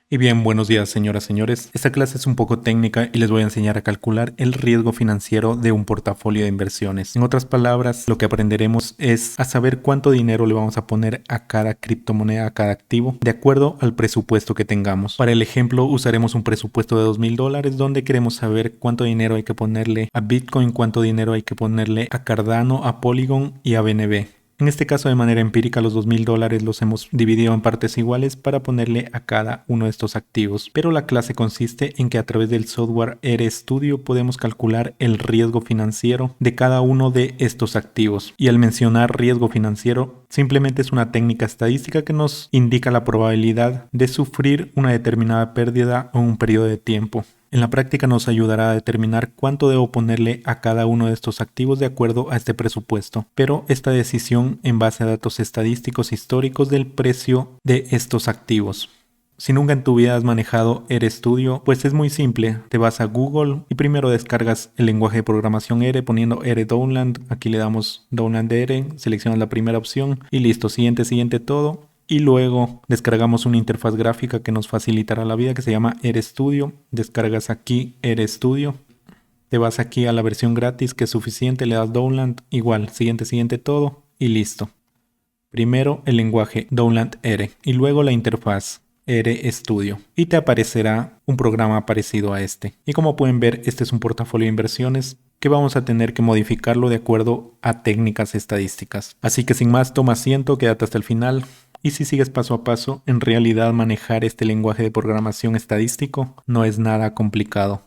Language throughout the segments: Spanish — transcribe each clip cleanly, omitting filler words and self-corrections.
Y bien, buenos días, señoras y señores. Esta clase es un poco técnica y les voy a enseñar a calcular el riesgo financiero de un portafolio de inversiones. En otras palabras, lo que aprenderemos es a saber cuánto dinero le vamos a poner a cada criptomoneda, a cada activo, de acuerdo al presupuesto que tengamos. Para el ejemplo, usaremos un presupuesto de $2,000 donde queremos saber cuánto dinero hay que ponerle a Bitcoin, cuánto dinero hay que ponerle a Cardano, a Polygon y a BNB. En este caso, de manera empírica, los $2,000 los hemos dividido en partes iguales para ponerle a cada uno de estos activos. Pero la clase consiste en que a través del software RStudio podemos calcular el riesgo financiero de cada uno de estos activos. Y al mencionar riesgo financiero, simplemente es una técnica estadística que nos indica la probabilidad de sufrir una determinada pérdida en un periodo de tiempo. En la práctica nos ayudará a determinar cuánto debo ponerle a cada uno de estos activos de acuerdo a este presupuesto, pero esta decisión en base a datos estadísticos históricos del precio de estos activos. Si nunca en tu vida has manejado RStudio, pues es muy simple. Te vas a Google y primero descargas el lenguaje de programación R poniendo RDownland. Aquí le damos Downland R, seleccionas la primera opción y listo, siguiente todo. Y luego descargamos una interfaz gráfica que nos facilitará la vida que se llama RStudio. Descargas aquí RStudio. Te vas aquí a la versión gratis que es suficiente, le das Downland, igual, siguiente todo y listo. Primero el lenguaje Downland R y luego la interfaz RStudio y te aparecerá un programa parecido a este. Y como pueden ver, este es un portafolio de inversiones que vamos a tener que modificarlo de acuerdo a técnicas estadísticas. Así que sin más, toma asiento, quédate hasta el final. Y si sigues paso a paso, en realidad manejar este lenguaje de programación estadístico no es nada complicado.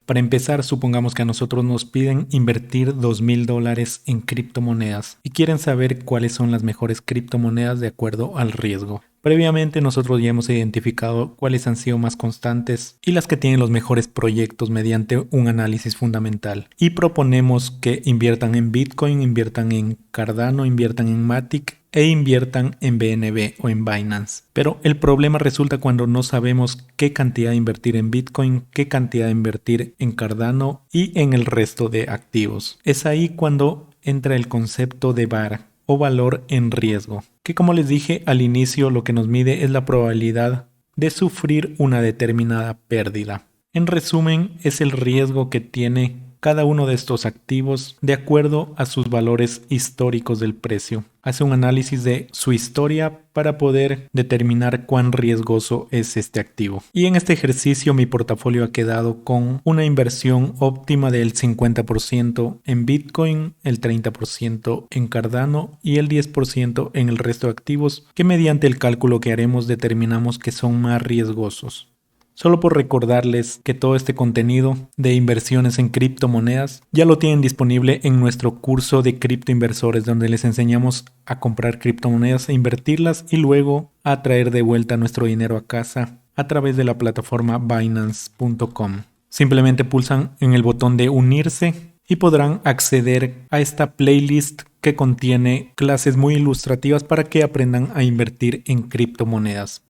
Para empezar, supongamos que a nosotros nos piden invertir $2,000 en criptomonedas y quieren saber cuáles son las mejores criptomonedas de acuerdo al riesgo. Previamente nosotros ya hemos identificado cuáles han sido más constantes y las que tienen los mejores proyectos mediante un análisis fundamental. Y proponemos que inviertan en Bitcoin, inviertan en Cardano, inviertan en Matic e inviertan en BNB o en Binance. Pero el problema resulta cuando no sabemos qué cantidad de invertir en Bitcoin, qué cantidad de invertir en Cardano y en el resto de activos. Es ahí cuando entra el concepto de VAR o valor en riesgo, que como les dije al inicio lo que nos mide es la probabilidad de sufrir una determinada pérdida. En resumen, es el riesgo que tiene cada uno de estos activos de acuerdo a sus valores históricos del precio. Hace un análisis de su historia para poder determinar cuán riesgoso es este activo. Y en este ejercicio mi portafolio ha quedado con una inversión óptima del 50% en Bitcoin, el 30% en Cardano y el 10% en el resto de activos que mediante el cálculo que haremos determinamos que son más riesgosos. Solo por recordarles que todo este contenido de inversiones en criptomonedas ya lo tienen disponible en nuestro curso de criptoinversores donde les enseñamos a comprar criptomonedas e invertirlas y luego a traer de vuelta nuestro dinero a casa a través de la plataforma Binance.com. Simplemente pulsan en el botón de unirse y podrán acceder a esta playlist que contiene clases muy ilustrativas para que aprendan a invertir en criptomonedas.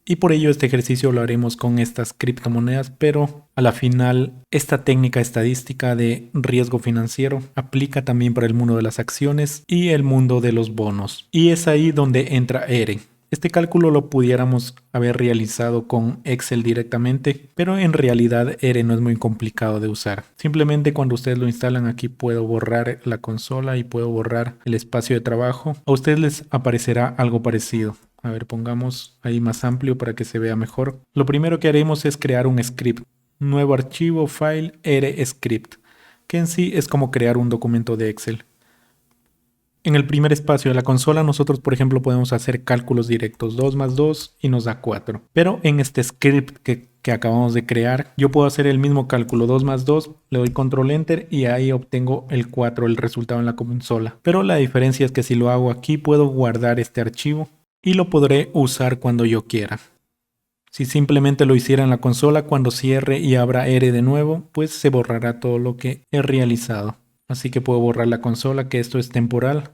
Y por ello este ejercicio lo haremos con estas criptomonedas, pero a la final esta técnica estadística de riesgo financiero aplica también para el mundo de las acciones y el mundo de los bonos. Y es ahí donde entra R. Este cálculo lo pudiéramos haber realizado con Excel directamente, pero en realidad R no es muy complicado de usar. Simplemente cuando ustedes lo instalan aquí puedo borrar la consola y puedo borrar el espacio de trabajo. A ustedes les aparecerá algo parecido. A ver, pongamos ahí más amplio para que se vea mejor. Lo primero que haremos es crear un script. Nuevo archivo, file, RScript, que en sí es como crear un documento de Excel. En el primer espacio de la consola nosotros, por ejemplo, podemos hacer cálculos directos. 2 más 2 y nos da 4. Pero en este script que acabamos de crear, yo puedo hacer el mismo cálculo. 2 más 2, le doy control enter y ahí obtengo el 4, el resultado en la consola. Pero la diferencia es que si lo hago aquí, puedo guardar este archivo y lo podré usar cuando yo quiera. Si simplemente lo hiciera en la consola, cuando cierre y abra R de nuevo, pues se borrará todo lo que he realizado. Así que puedo borrar la consola, que esto es temporal,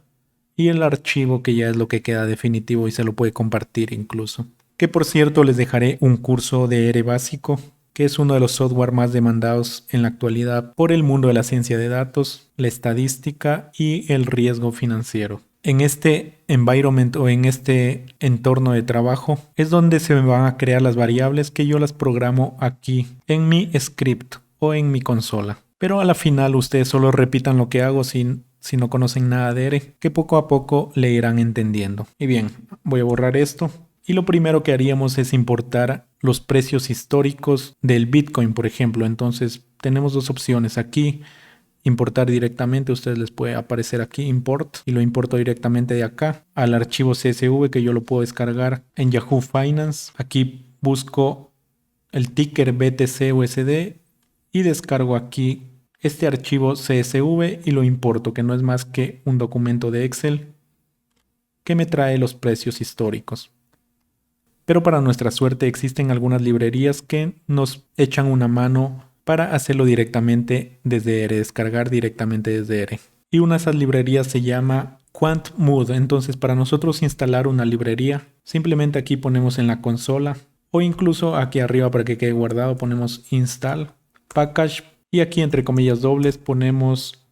y el archivo, que ya es lo que queda definitivo y se lo puede compartir incluso. Que por cierto les dejaré un curso de R básico, que es uno de los software más demandados en la actualidad por el mundo de la ciencia de datos, la estadística y el riesgo financiero. en este environment o en este entorno de trabajo es donde se me van a crear las variables que yo las programo aquí en mi script o en mi consola. Pero a la final ustedes solo repitan lo que hago si no conocen nada de R, que poco a poco le irán entendiendo. Y bien, voy a borrar esto. Y lo primero que haríamos es importar los precios históricos del Bitcoin, por ejemplo. Entonces tenemos dos opciones aquí. Importar directamente, a ustedes les puede aparecer aquí import y lo importo directamente de acá al archivo CSV que yo lo puedo descargar en Yahoo Finance. Aquí busco el ticker BTC-USD y descargo aquí este archivo CSV y lo importo, que no es más que un documento de Excel que me trae los precios históricos. Pero para nuestra suerte existen algunas librerías que nos echan una mano para hacerlo directamente desde R, descargar directamente desde R. Y una de esas librerías se llama QuantMood. Entonces para nosotros instalar una librería, simplemente aquí ponemos en la consola o incluso aquí arriba para que quede guardado ponemos install package y aquí entre comillas dobles ponemos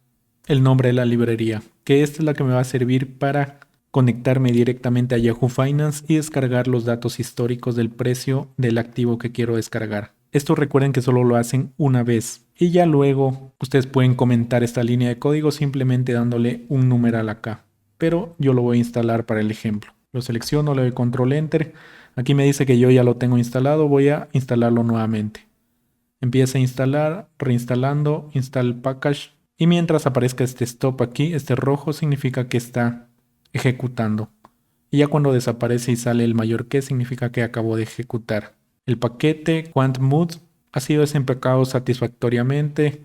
el nombre de la librería, que esta es la que me va a servir para conectarme directamente a Yahoo Finance y descargar los datos históricos del precio del activo que quiero descargar. Esto recuerden que solo lo hacen una vez y ya luego ustedes pueden comentar esta línea de código simplemente dándole un numeral acá. Pero yo lo voy a instalar para el ejemplo. Lo selecciono, le doy control enter. Aquí me dice que yo ya lo tengo instalado, voy a instalarlo nuevamente. Empieza a instalar, reinstalando, install package. Y mientras aparezca este stop aquí, este rojo significa que está ejecutando. Y ya cuando desaparece y sale el mayor que significa que acabó de ejecutar. El paquete QuantMood ha sido desempacado satisfactoriamente.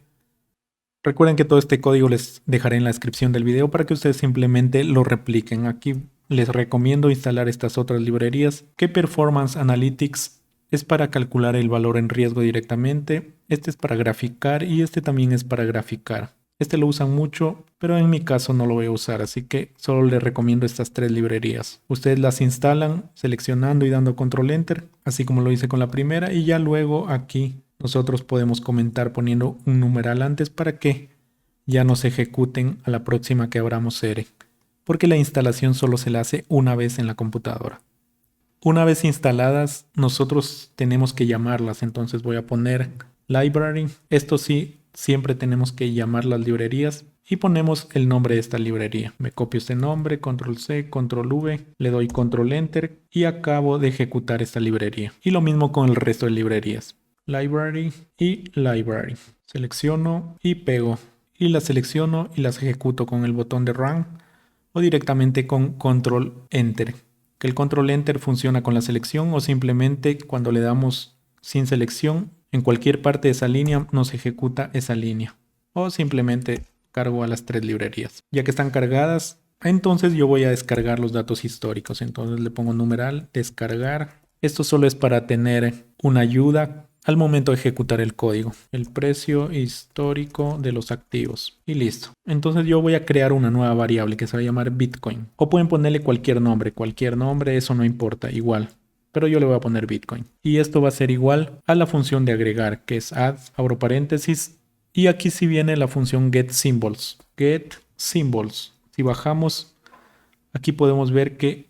Recuerden que todo este código les dejaré en la descripción del video para que ustedes simplemente lo repliquen. Aquí les recomiendo instalar estas otras librerías, que Performance Analytics es para calcular el valor en riesgo directamente. Este es para graficar y este también es para graficar. Este lo usan mucho, pero en mi caso no lo voy a usar, así que solo les recomiendo estas tres librerías. Ustedes las instalan seleccionando y dando control enter, así como lo hice con la primera, y ya luego aquí nosotros podemos comentar poniendo un numeral antes para que ya no se ejecuten a la próxima que abramos R, porque la instalación solo se la hace una vez en la computadora. Una vez instaladas, nosotros tenemos que llamarlas, entonces voy a poner library. Esto sí, siempre tenemos que llamar las librerías y ponemos el nombre de esta librería. Me copio este nombre, control C, control V, le doy control enter y acabo de ejecutar esta librería. Y lo mismo con el resto de librerías. Library y library. Selecciono y pego. Y las selecciono y las ejecuto con el botón de run o directamente con control enter. Que el control enter funciona con la selección o simplemente cuando le damos sin selección, en cualquier parte de esa línea nos ejecuta esa línea. O simplemente cargo a las tres librerías. Ya que están cargadas, entonces yo voy a descargar los datos históricos. Entonces le pongo numeral, descargar. Esto solo es para tener una ayuda al momento de ejecutar el código. El precio histórico de los activos. Y listo. Entonces yo voy a crear una nueva variable que se va a llamar Bitcoin. O pueden ponerle cualquier nombre, eso no importa, igual. Pero yo le voy a poner Bitcoin. Y esto va a ser igual a la función de agregar, que es add, abro paréntesis. Y aquí sí viene la función getSymbols. GetSymbols. Si bajamos, aquí podemos ver que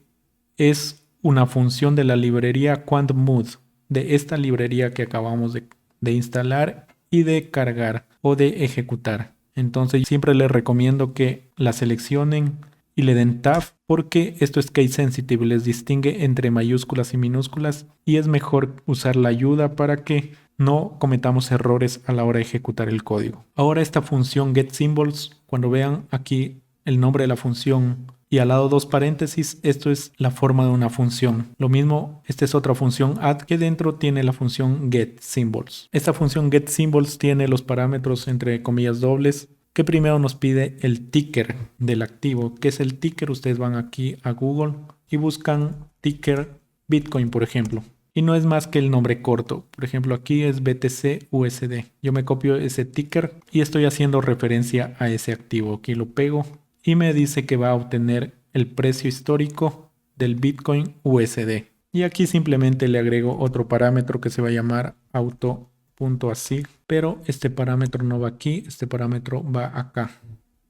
es una función de la librería QuantMood, de esta librería que acabamos de instalar y de cargar o de ejecutar. Entonces siempre les recomiendo que la seleccionen y le den tab porque esto es case sensitive, les distingue entre mayúsculas y minúsculas y es mejor usar la ayuda para que no cometamos errores a la hora de ejecutar el código. Ahora esta función getSymbols, cuando vean aquí el nombre de la función y al lado dos paréntesis, esto es la forma de una función. Lo mismo, esta es otra función add que dentro tiene la función getSymbols. Esta función getSymbols tiene los parámetros entre comillas dobles que primero nos pide el ticker del activo. ¿Qué es el ticker? Ustedes van aquí a Google y buscan ticker Bitcoin, por ejemplo. Y no es más que el nombre corto. Por ejemplo, aquí es BTC USD. Yo me copio ese ticker y estoy haciendo referencia a ese activo. Aquí lo pego y me dice que va a obtener el precio histórico del Bitcoin USD. Y aquí simplemente le agrego otro parámetro que se va a llamar auto.asig, pero este parámetro no va aquí, este parámetro va acá,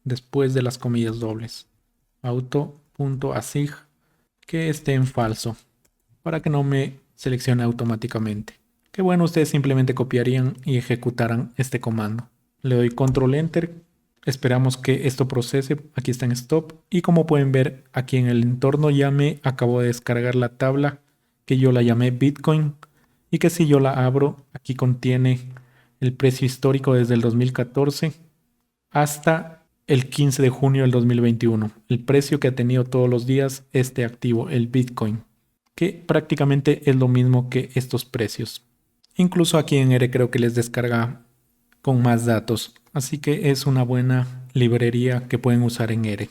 después de las comillas dobles. Auto .asig que esté en falso para que no me seleccione automáticamente. Que bueno, ustedes simplemente copiarían y ejecutaran este comando. Le doy control enter, esperamos que esto procese, aquí está en stop y como pueden ver aquí en el entorno ya me acabo de descargar la tabla que yo la llamé Bitcoin y que si yo la abro aquí contiene el precio histórico desde el 2014 hasta el 15 de junio del 2021, el precio que ha tenido todos los días este activo, el Bitcoin, que prácticamente es lo mismo que estos precios. Incluso aquí en R creo que les descarga con más datos, así que es una buena librería que pueden usar en R.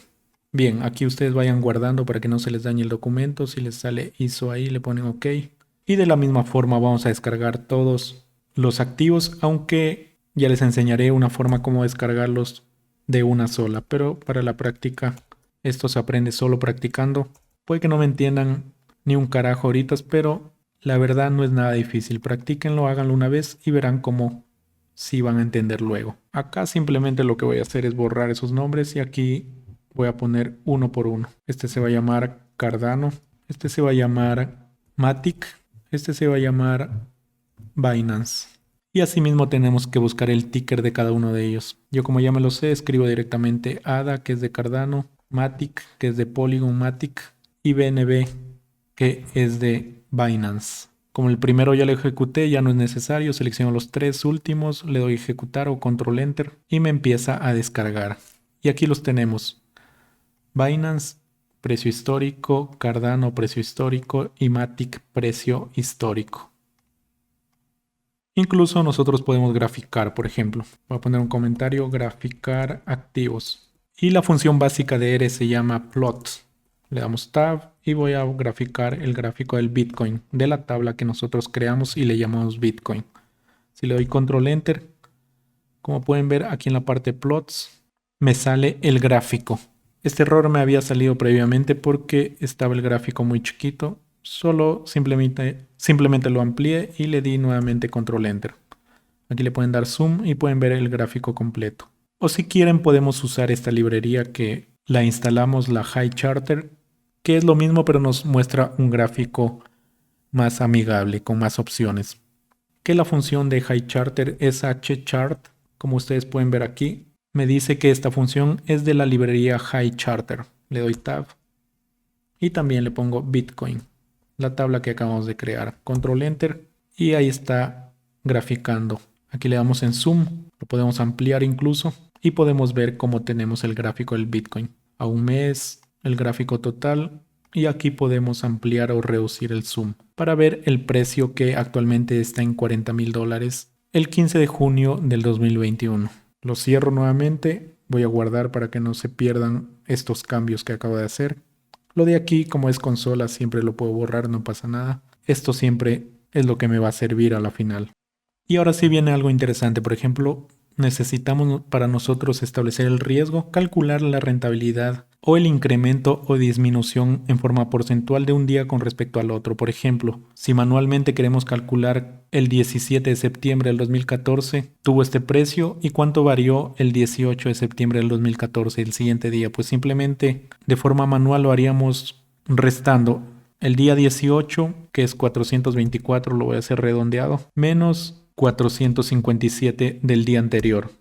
Bien, aquí ustedes vayan guardando para que no se les dañe el documento. Si les sale ISO ahí, le ponen OK. Y de la misma forma vamos a descargar todos los activos, aunque ya les enseñaré una forma como descargarlos de una sola. Pero para la práctica, esto se aprende solo practicando. Puede que no me entiendan ni un carajo ahorita, pero la verdad no es nada difícil. Practíquenlo, háganlo una vez y verán cómo sí van a entender luego. Acá simplemente lo que voy a hacer es borrar esos nombres y aquí voy a poner uno por uno. Este se va a llamar Cardano, este se va a llamar Matic, este se va a llamar Binance. Y asimismo tenemos que buscar el ticker de cada uno de ellos. Yo como ya me lo sé, escribo directamente ADA, que es de Cardano, Matic, que es de Polygon Matic, y BNB, que es de Binance. Como el primero ya lo ejecuté, ya no es necesario, selecciono los tres últimos, le doy ejecutar o control enter y me empieza a descargar. Y aquí los tenemos. Binance, precio histórico, Cardano, precio histórico y Matic, precio histórico. Incluso nosotros podemos graficar, por ejemplo. Voy a poner un comentario, graficar activos. Y la función básica de R se llama plot. Le damos tab y voy a graficar el gráfico del Bitcoin, de la tabla que nosotros creamos y le llamamos Bitcoin. Si le doy control enter, como pueden ver aquí en la parte plots, me sale el gráfico. Este error me había salido previamente porque estaba el gráfico muy chiquito. Solo simplemente lo amplié y le di nuevamente control enter. Aquí le pueden dar zoom y pueden ver el gráfico completo. O si quieren podemos usar esta librería que la instalamos, la HighCharter, que es lo mismo pero nos muestra un gráfico más amigable, con más opciones. Que la función de HighCharter es hchart, como ustedes pueden ver aquí. Me dice que esta función es de la librería HighCharter. Le doy tab y también le pongo Bitcoin, la tabla que acabamos de crear. Control enter y ahí está graficando. Aquí le damos en zoom, lo podemos ampliar incluso y podemos ver cómo tenemos el gráfico del Bitcoin. A un mes, el gráfico total y aquí podemos ampliar o reducir el zoom para ver el precio que actualmente está en $40,000 el 15 de junio del 2021. Lo cierro nuevamente, voy a guardar para que no se pierdan estos cambios que acabo de hacer. Lo de aquí, como es consola, siempre lo puedo borrar, no pasa nada. Esto siempre es lo que me va a servir a la final. Y ahora sí viene algo interesante. Por ejemplo, necesitamos para nosotros establecer el riesgo, calcular la rentabilidad o el incremento o disminución en forma porcentual de un día con respecto al otro. Por ejemplo, si manualmente queremos calcular el 17 de septiembre del 2014 tuvo este precio y cuánto varió el 18 de septiembre del 2014, el siguiente día, pues simplemente de forma manual lo haríamos restando el día 18, que es 424, lo voy a hacer redondeado, menos 457 del día anterior.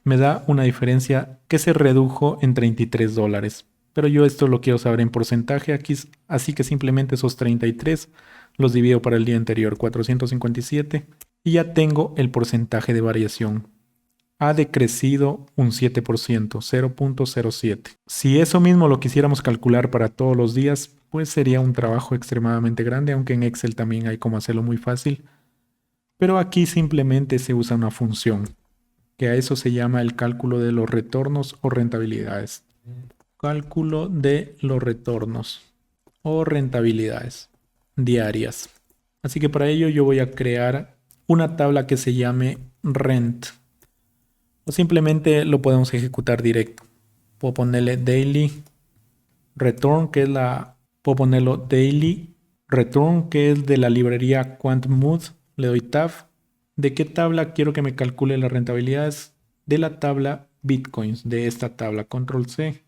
Me da una diferencia que se redujo en $33. Pero yo esto lo quiero saber en porcentaje aquí, así que simplemente esos 33 los divido para el día anterior, 457, y ya tengo el porcentaje de variación. Ha decrecido un 7%, 0.07. Si eso mismo lo quisiéramos calcular para todos los días, pues sería un trabajo extremadamente grande, aunque en Excel también hay cómo hacerlo muy fácil. Pero aquí simplemente se usa una función, que a eso se llama el cálculo de los retornos o rentabilidades. Cálculo de los retornos o rentabilidades diarias. Así que para ello yo voy a crear una tabla que se llame rent. O simplemente lo podemos ejecutar directo. Puedo ponerle daily return, que es puedo ponerlo daily return, que es de la librería QuantMood. Le doy tab. ¿De qué tabla quiero que me calcule las rentabilidades? De la tabla Bitcoins, de esta tabla. Control C.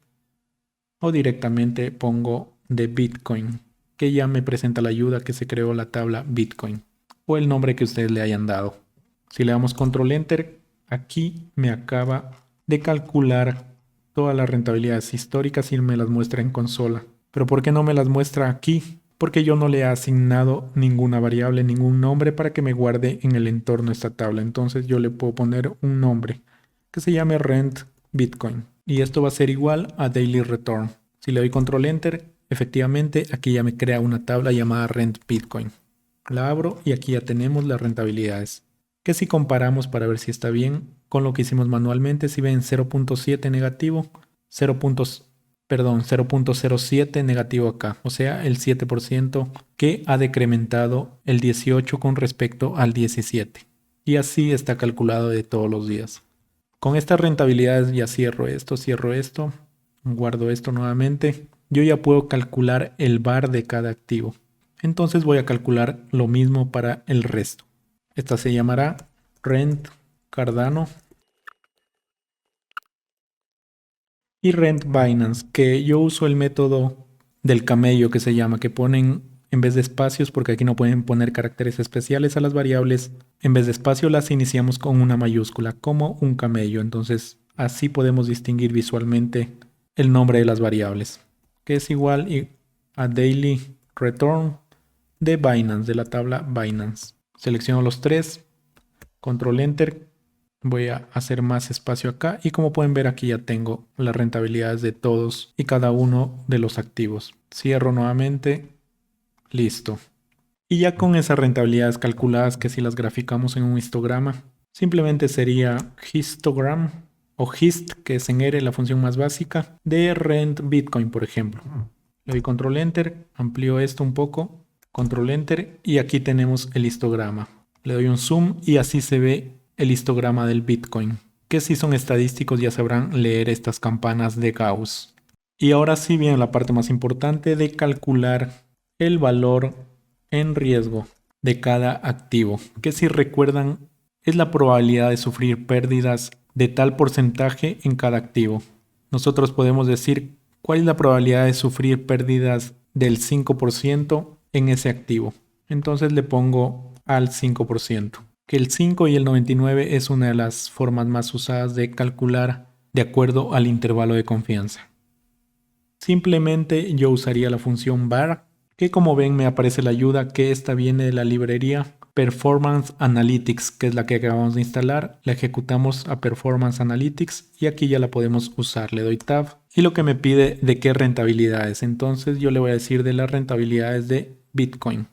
o directamente pongo de Bitcoin, que ya me presenta la ayuda que se creó la tabla Bitcoin o el nombre que ustedes le hayan dado. Si le damos control enter, aquí me acaba de calcular todas las rentabilidades históricas y me las muestra en consola. Pero ¿por qué no me las muestra aquí? Porque yo no le he asignado ninguna variable, ningún nombre para que me guarde en el entorno esta tabla. Entonces yo le puedo poner un nombre que se llame rent Bitcoin. Y esto va a ser igual a daily return. Si le doy control enter, efectivamente aquí ya me crea una tabla llamada rent Bitcoin. La abro y aquí ya tenemos las rentabilidades. Que si comparamos para ver si está bien con lo que hicimos manualmente, si ven 0.7 negativo, 0.07 negativo acá, o sea el 7% que ha decrementado el 18 con respecto al 17. Y así está calculado de todos los días. Con estas rentabilidades ya cierro esto, guardo esto nuevamente. Yo ya puedo calcular el VAR de cada activo. Entonces voy a calcular lo mismo para el resto. Esta se llamará Rent Cardano y Rent Binance, que yo uso el método del camello que se llama, que ponen en vez de espacios, porque aquí no pueden poner caracteres especiales a las variables, en vez de espacio las iniciamos con una mayúscula, como un camello. Entonces así podemos distinguir visualmente el nombre de las variables, que es igual a daily return de Binance, de la tabla Binance. Selecciono los tres, control enter, voy a hacer más espacio acá y como pueden ver aquí ya tengo las rentabilidades de todos y cada uno de los activos. Cierro nuevamente, listo. Y ya con esas rentabilidades calculadas, que si las graficamos en un histograma, simplemente sería histogram o hist, que es en R la función más básica, de rent Bitcoin, por ejemplo. Le doy control enter, amplío esto un poco, control enter y aquí tenemos el histograma. Le doy un zoom y así se ve el histograma del Bitcoin, que si son estadísticos ya sabrán leer estas campanas de Gauss. Y ahora sí viene la parte más importante de calcular el valor en riesgo de cada activo, que si recuerdan es la probabilidad de sufrir pérdidas de tal porcentaje en cada activo. Nosotros podemos decir cuál es la probabilidad de sufrir pérdidas del 5% en ese activo. Entonces le pongo al 5%, que el 5 y el 99 es una de las formas más usadas de calcular de acuerdo al intervalo de confianza. Simplemente yo usaría la función var, que como ven me aparece la ayuda, que esta viene de la librería Performance Analytics, que es la que acabamos de instalar. La ejecutamos a Performance Analytics y aquí ya la podemos usar. Le doy Tab y lo que me pide de qué rentabilidades. Entonces yo le voy a decir de las rentabilidades de Bitcoin.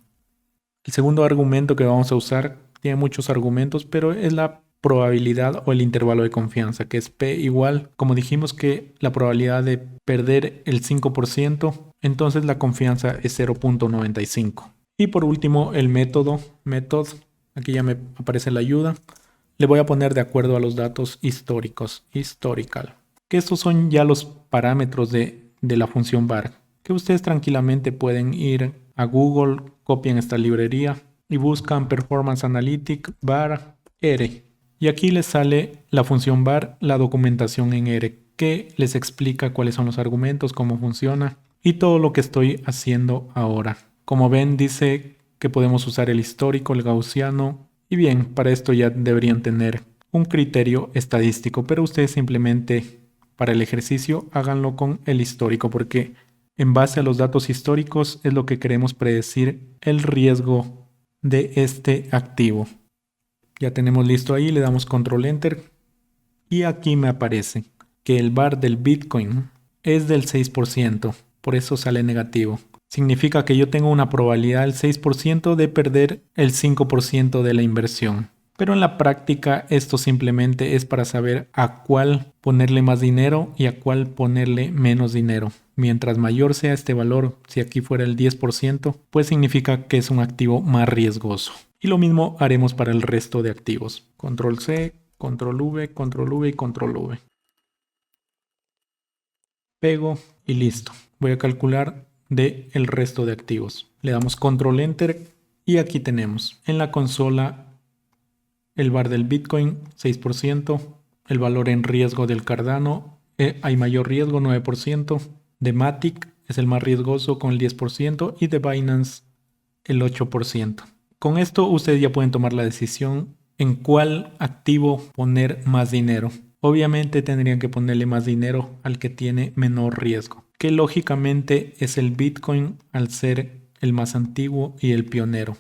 El segundo argumento que vamos a usar, tiene muchos argumentos, pero es la probabilidad o el intervalo de confianza, que es P igual, como dijimos que la probabilidad de perder el 5%, entonces la confianza es 0.95. Y por último el método, aquí ya me aparece la ayuda, le voy a poner de acuerdo a los datos históricos, historical, que estos son ya los parámetros de la función var, que ustedes tranquilamente pueden ir a Google, copian esta librería y buscan Performance Analytics var R. Y aquí les sale la función var, la documentación en R, que les explica cuáles son los argumentos, cómo funciona y todo lo que estoy haciendo ahora. Como ven, dice que podemos usar el histórico, el gaussiano. Y bien, para esto ya deberían tener un criterio estadístico, pero ustedes simplemente para el ejercicio háganlo con el histórico, porque en base a los datos históricos es lo que queremos predecir el riesgo de este activo. Ya tenemos listo ahí, le damos control enter y aquí me aparece que el VAR del Bitcoin es del 6%, por eso sale negativo. Significa que yo tengo una probabilidad del 6% de perder el 5% de la inversión. Pero en la práctica esto simplemente es para saber a cuál ponerle más dinero y a cuál ponerle menos dinero. Mientras mayor sea este valor, si aquí fuera el 10%, pues significa que es un activo más riesgoso. Y lo mismo haremos para el resto de activos. Control C, Control V, Control V y Control V. Pego y listo. Voy a calcular de el resto de activos. Le damos Control Enter y aquí tenemos en la consola el VAR del Bitcoin 6%, el valor en riesgo del Cardano, hay mayor riesgo 9%, de Matic es el más riesgoso con el 10% y de Binance el 8%. Con esto ustedes ya pueden tomar la decisión en cuál activo poner más dinero. Obviamente tendrían que ponerle más dinero al que tiene menor riesgo, que lógicamente es el Bitcoin al ser el más antiguo y el pionero.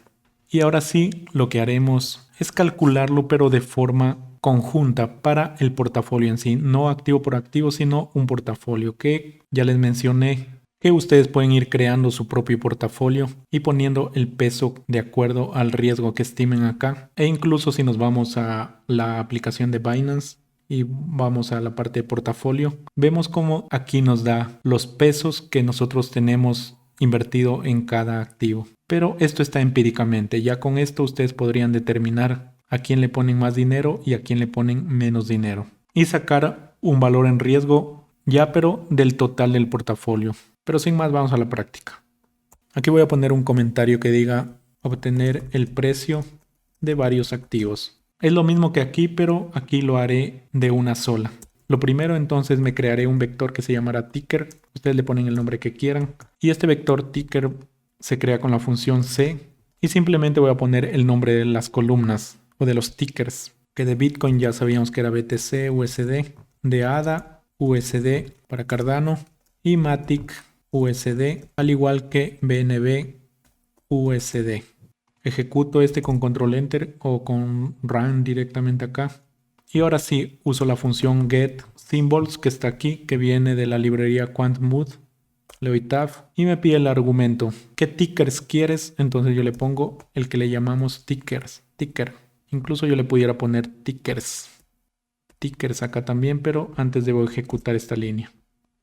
Y ahora sí, lo que haremos es calcularlo, pero de forma conjunta para el portafolio en sí, no activo por activo, sino un portafolio que ya les mencioné que ustedes pueden ir creando su propio portafolio y poniendo el peso de acuerdo al riesgo que estimen acá. E incluso si nos vamos a la aplicación de Binance y vamos a la parte de portafolio, vemos cómo aquí nos da los pesos que nosotros tenemos invertido en cada activo. Pero esto está empíricamente. Ya con esto ustedes podrían determinar a quién le ponen más dinero y a quién le ponen menos dinero. Y sacar un valor en riesgo ya pero del total del portafolio. Pero sin más, vamos a la práctica. Aquí voy a poner un comentario que diga obtener el precio de varios activos. Es lo mismo que aquí, pero aquí lo haré de una sola. Lo primero, entonces, me crearé un vector que se llamará ticker. Ustedes le ponen el nombre que quieran. Y este vector ticker se crea con la función C. Y simplemente voy a poner el nombre de las columnas o de los tickers. Que de Bitcoin ya sabíamos que era BTC, USD. De ADA, USD para Cardano. Y Matic, USD. Al igual que BNB, USD. Ejecuto este con control enter o con run directamente acá. Y ahora sí uso la función get symbols que está aquí, que viene de la librería QuantMood. Le doy tab y me pide el argumento. ¿Qué tickers quieres? Entonces yo le pongo el que le llamamos tickers. Ticker. Incluso yo le pudiera poner tickers. Tickers acá también, pero antes debo ejecutar esta línea.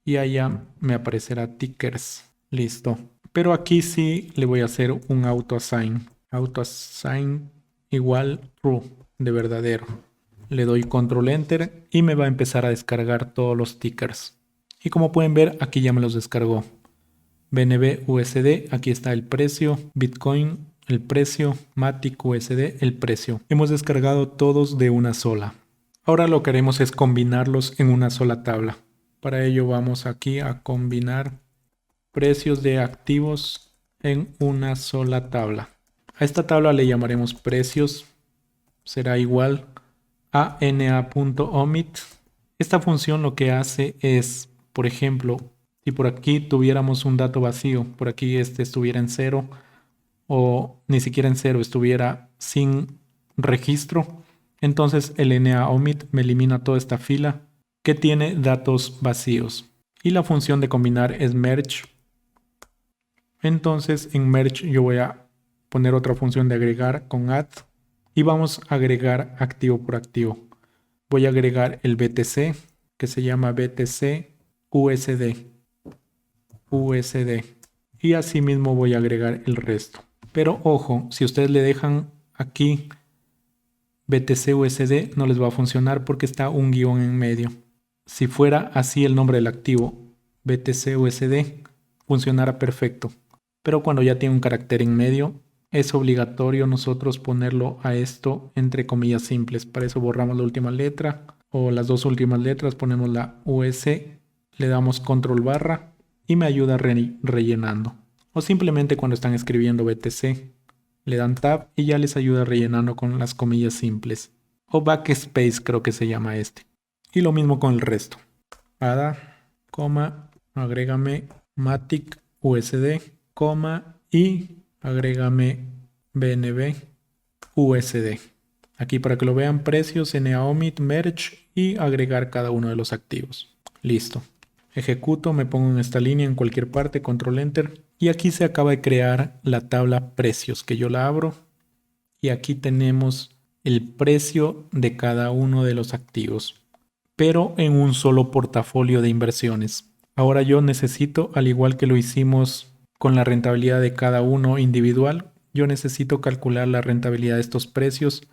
Y allá me aparecerá tickers. Listo. Pero aquí sí le voy a hacer un auto-assign. Auto-assign igual true, de verdadero. Le doy control enter y me va a empezar a descargar todos los tickers. Y como pueden ver, aquí ya me los descargó. BNB USD, aquí está el precio. Bitcoin, el precio. Matic USD, el precio. Hemos descargado todos de una sola. Ahora lo que haremos es combinarlos en una sola tabla. Para ello vamos aquí a combinar precios de activos en una sola tabla. A esta tabla le llamaremos precios. Será igual a na.omit. Esta función lo que hace es, por ejemplo, si por aquí tuviéramos un dato vacío, por aquí este estuviera en 0 o ni siquiera en 0, estuviera sin registro, entonces el naomit me elimina toda esta fila que tiene datos vacíos. Y la función de combinar es merge. Entonces en merge yo voy a poner otra función de agregar con add y vamos a agregar activo por activo. Voy a agregar el BTC que se llama BTC USD. Y asimismo voy a agregar el resto. Pero ojo, si ustedes le dejan aquí BTC USD no les va a funcionar porque está un guión en medio. Si fuera así el nombre del activo, BTC USD, funcionara perfecto. Pero cuando ya tiene un carácter en medio, es obligatorio nosotros ponerlo a esto entre comillas simples. Para eso borramos la última letra o las dos últimas letras, ponemos la US, le damos control barra y me ayuda rellenando. O simplemente cuando están escribiendo BTC, le dan tab y ya les ayuda rellenando con las comillas simples. O backspace creo que se llama este. Y lo mismo con el resto. ADA, coma, agrégame Matic USD, coma y agrégame BNB USD. Aquí para que lo vean, precios, naomit, merge y agregar cada uno de los activos. Listo. Ejecuto, me pongo en esta línea en cualquier parte, control enter. Y aquí se acaba de crear la tabla precios que yo la abro. Y aquí tenemos el precio de cada uno de los activos, pero en un solo portafolio de inversiones. Ahora yo necesito, al igual que lo hicimos con la rentabilidad de cada uno individual, yo necesito calcular la rentabilidad de estos precios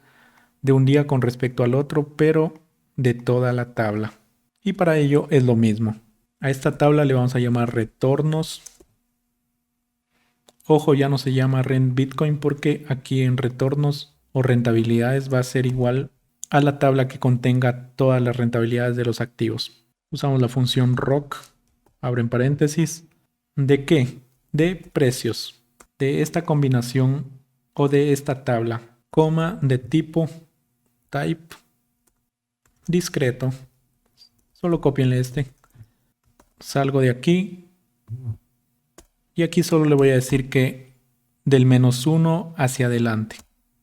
de un día con respecto al otro, pero de toda la tabla. Y para ello es lo mismo. A esta tabla le vamos a llamar retornos. Ojo, ya no se llama rent Bitcoin porque aquí en retornos o rentabilidades va a ser igual a la tabla que contenga todas las rentabilidades de los activos. Usamos la función ROC abren paréntesis. ¿De qué? De precios. De esta combinación o de esta tabla, coma de tipo type discreto. Solo copienle este. Salgo de aquí. Y aquí solo le voy a decir que del -1 hacia adelante.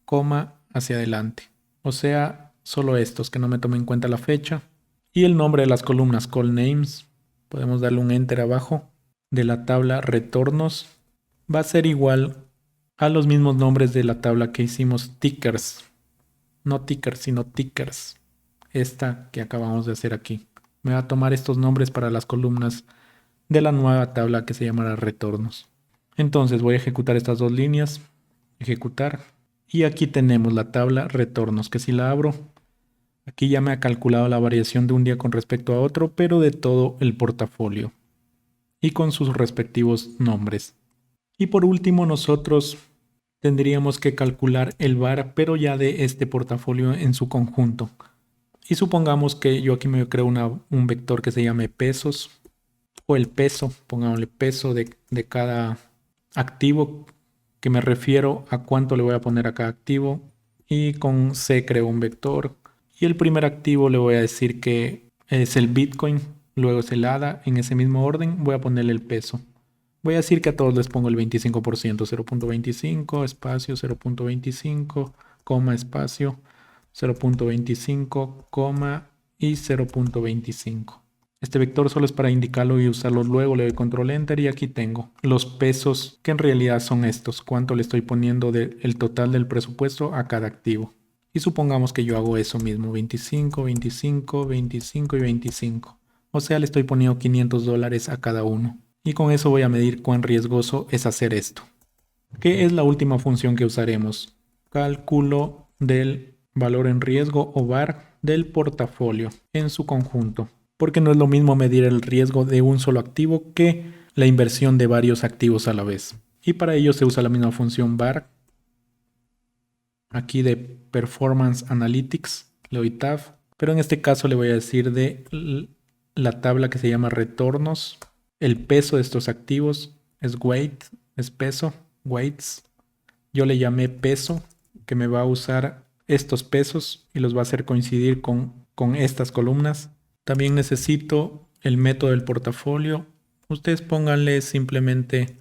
Coma hacia adelante. O sea, solo estos, que no me tomen en cuenta la fecha. Y el nombre de las columnas, call names. Podemos darle un enter abajo. De la tabla retornos. Va a ser igual a los mismos nombres de la tabla que hicimos tickers. No tickers, sino tickers. Esta que acabamos de hacer aquí. Me va a tomar estos nombres para las columnas de la nueva tabla que se llamará retornos. Entonces voy a ejecutar estas dos líneas. Ejecutar. Y aquí tenemos la tabla retornos, que si la abro, aquí ya me ha calculado la variación de un día con respecto a otro, pero de todo el portafolio. Y con sus respectivos nombres. Y por último nosotros tendríamos que calcular el VAR, pero ya de este portafolio en su conjunto. Y supongamos que yo aquí me creo un vector que se llame pesos, o el peso, pongámosle peso de cada activo, que me refiero a cuánto le voy a poner a cada activo. Y con C creo un vector. Y el primer activo le voy a decir que es el Bitcoin, luego es el ADA, en ese mismo orden voy a ponerle el peso. Voy a decir que a todos les pongo el 25%, 0.25, espacio, 0.25, coma, espacio, 0.25, coma y 0.25. Este vector solo es para indicarlo y usarlo luego, le doy control enter y aquí tengo los pesos que en realidad son estos, cuánto le estoy poniendo del total del presupuesto a cada activo. Y supongamos que yo hago eso mismo, 25, 25, 25 y 25. O sea, le estoy poniendo $500 a cada uno. Y con eso voy a medir cuán riesgoso es hacer esto. ¿Qué es la última función que usaremos? Cálculo del valor en riesgo o VAR del portafolio en su conjunto. Porque no es lo mismo medir el riesgo de un solo activo que la inversión de varios activos a la vez. Y para ello se usa la misma función VAR. Aquí de Performance Analytics, le doy Tab. Pero en este caso le voy a decir de la tabla que se llama retornos. El peso de estos activos es weight, es peso, weights. Yo le llamé peso, que me va a usar estos pesos y los va a hacer coincidir con estas columnas. También necesito el método del portafolio. Ustedes pónganle simplemente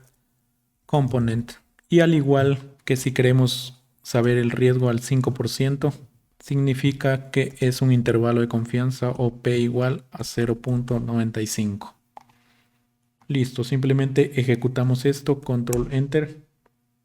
component. Y al igual que si queremos saber el riesgo al 5%, significa que es un intervalo de confianza o P igual a 0.95. Listo, simplemente ejecutamos esto, control enter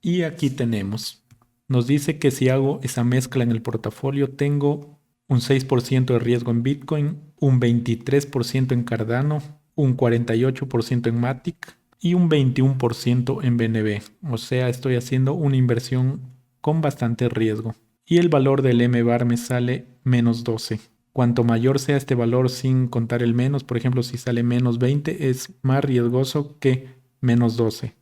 y aquí tenemos. Nos dice que si hago esa mezcla en el portafolio tengo un 6% de riesgo en Bitcoin, un 23% en Cardano, un 48% en Matic y un 21% en BNB. O sea, estoy haciendo una inversión con bastante riesgo. Y el valor del MVAR me sale -12. Cuanto mayor sea este valor sin contar el menos, por ejemplo, si sale -20, es más riesgoso que -12.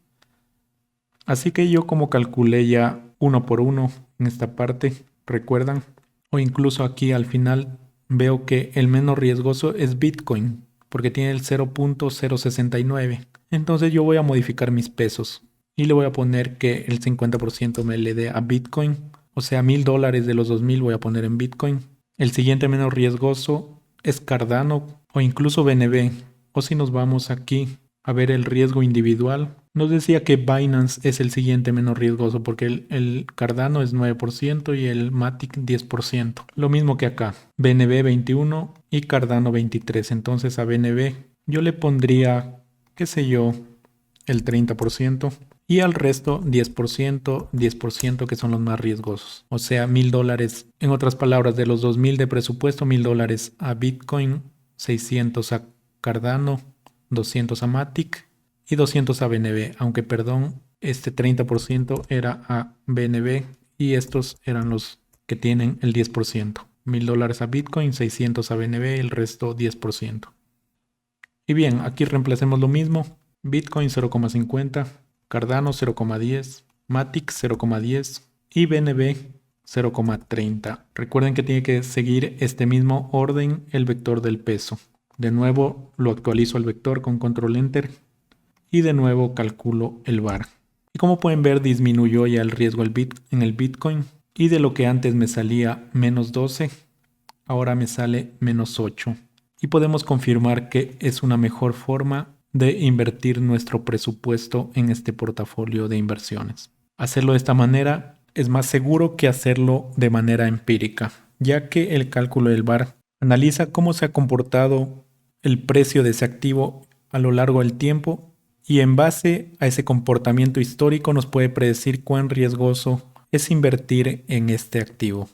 Así que yo como calculé ya uno por uno en esta parte, ¿recuerdan? O incluso aquí al final veo que el menos riesgoso es Bitcoin, porque tiene el 0.069. Entonces yo voy a modificar mis pesos y le voy a poner que el 50% me le dé a Bitcoin. O sea, $1000 de los 2000 voy a poner en Bitcoin. El siguiente menos riesgoso es Cardano o incluso BNB. O si nos vamos aquí a ver el riesgo individual, nos decía que Binance es el siguiente menos riesgoso porque el Cardano es 9% y el Matic 10%. Lo mismo que acá, BNB 21 y Cardano 23. Entonces a BNB yo le pondría, qué sé yo, el 30%. Y al resto 10%, 10% que son los más riesgosos. O sea, $1000, en otras palabras, de los 2000 de presupuesto, $1000 a Bitcoin, 600 a Cardano, 200 a Matic y 200 a BNB. Aunque perdón, este 30% era a BNB y estos eran los que tienen el 10%. $1000 a Bitcoin, 600 a BNB y el resto 10%. Y bien, aquí reemplacemos lo mismo. Bitcoin 0,50. Cardano 0,10, Matic 0,10 y BNB 0,30. Recuerden que tiene que seguir este mismo orden el vector del peso. De nuevo lo actualizo al vector con control enter y de nuevo calculo el VAR. Y como pueden ver, disminuyó ya el riesgo en el Bitcoin, y de lo que antes me salía menos 12, ahora me sale menos 8. Y podemos confirmar que es una mejor forma de invertir nuestro presupuesto en este portafolio de inversiones. Hacerlo de esta manera es más seguro que hacerlo de manera empírica, ya que el cálculo del VAR analiza cómo se ha comportado el precio de ese activo a lo largo del tiempo, y en base a ese comportamiento histórico nos puede predecir cuán riesgoso es invertir en este activo.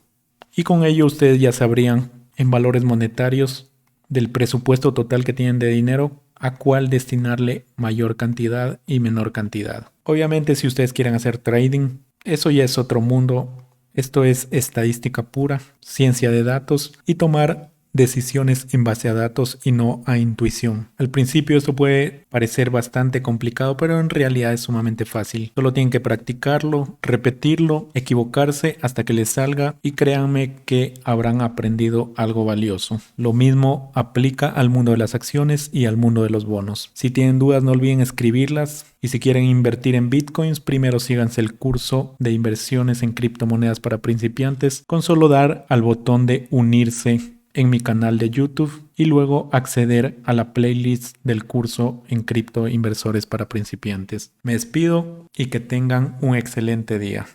Y con ello ustedes ya sabrían en valores monetarios del presupuesto total que tienen de dinero a cuál destinarle mayor cantidad y menor cantidad. Obviamente, si ustedes quieren hacer trading, eso ya es otro mundo. Esto es estadística pura, ciencia de datos y tomar decisiones en base a datos y no a intuición. Al principio esto puede parecer bastante complicado, pero en realidad es sumamente fácil. Solo tienen que practicarlo, repetirlo, equivocarse hasta que les salga, y créanme que habrán aprendido algo valioso. Lo mismo aplica al mundo de las acciones y al mundo de los bonos. Si tienen dudas, no olviden escribirlas. Y si quieren invertir en bitcoins, primero síganse el curso de inversiones en criptomonedas para principiantes con solo dar al botón de unirse en mi canal de YouTube y luego acceder a la playlist del curso en cripto inversores para principiantes. Me despido y que tengan un excelente día.